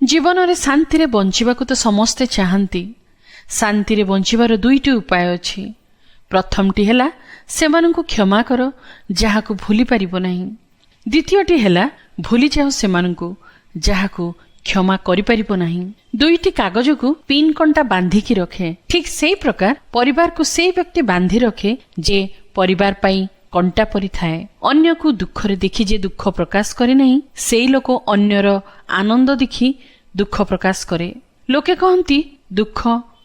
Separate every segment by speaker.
Speaker 1: जीवन में शांति बंचिबाकु तो समस्ते चाहती। शांति बंचिबार दुईटी उपाय अछि। प्रथमटी है सेमानंकु क्षमा कर जहाकु भूली पारिबो नाही। द्वितीयटी है भूली जाओ सेमानंकु जहाकु क्षमा करि पारिबो नाही। दुईटी कागज को पिन कंटा बांधिकी रखे। ठीक सेई प्रकार परिवार को सेई व्यक्ति बांधि रखे जे परिवार पाई कंटा परि थाए। अन्य को दुख रे देखि जे दुख प्रकाश करे नहीं, सेई लोक अन्यर आनंद देखि दुख प्रकाश करे। लोके कहती दुख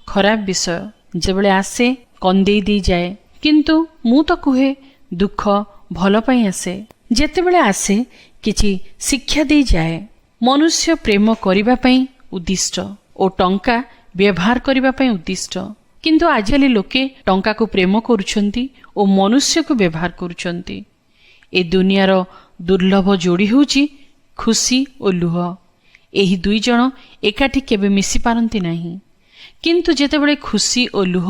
Speaker 1: खराब विषय, जेबले आसे कंदेई दी जाए, किंतु मु तो कुहे दुख भल पाई आसे। जेतेबेले आसे किछि शिक्षा दे जाए। मनुष्य प्रेम करिबा पई उद्दिष्ट ओ टंका व्यवहार करिबा पई उद्दिष्ट, किंतु आजिकाली लोके टंका को प्रेम करुछंती ओ मनुष्य को व्यवहार करुछंती। ए दुनियार दुर्लभ जोड़ी होउची खुशी ओ लुह। एही दुई जण एकाठी केबे मिसी पारंती नाही, किंतु जेतेबेले खुशी ओ लुह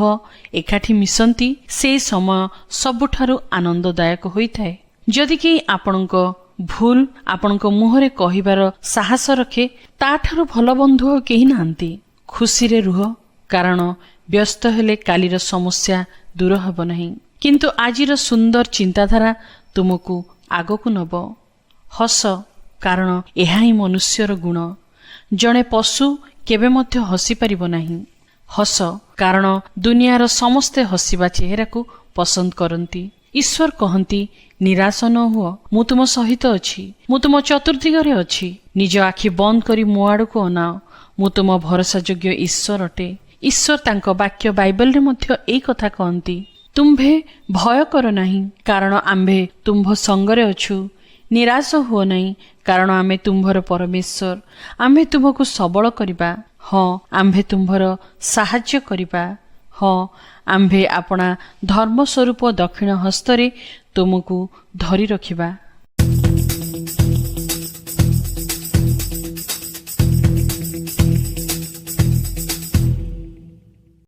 Speaker 1: एकाठी मिसंती से समय सबुठारु आनंददायक होइथाए। जदि कि आपणक भूल आपणक मुहरे कहिबार साहस रखे, ताठारु भल बंधु और केही नांती। खुशी रे रुह, कारण व्यस्त हेले कालीर समस्या दूर हब नहीं, किंतु आजिर सुंदर चिंताधारा तुमको आगकु नब। हस, कारण एहा ही मनुष्यर गुण। जणे पशु केबे मध्य हसी पारिबो नाही। हस, कारण दुनियार समस्ते हसीबा चेहरा को पसंद करती। ईश्वर कहती निराश न हुओ, मु तुम सहित अछि, मु तुम चतुर्दिगरे अछि। निज आखि बंद करी मो आड़को अनाओ, मु तुम भरोसा योग्य ईश्वर अटे। ईश्वर तांको वाक्य बाइबल रे मध्य एई कथा कहती, तुम्भे भय कर नाही, कारण आम्भे तुम्भ संगरे अछु। निराश हुओ नहीं, कारण आमे तुम्भर परमेश्वर। आम्भे तुमको सबल करिबा। हाँ, आम्भे तुम्भर साहाय्य करिबा। हाँ, आम्भे आपणा धर्म स्वरूप दक्षिण हस्तरे तुमको धरी रखिबा।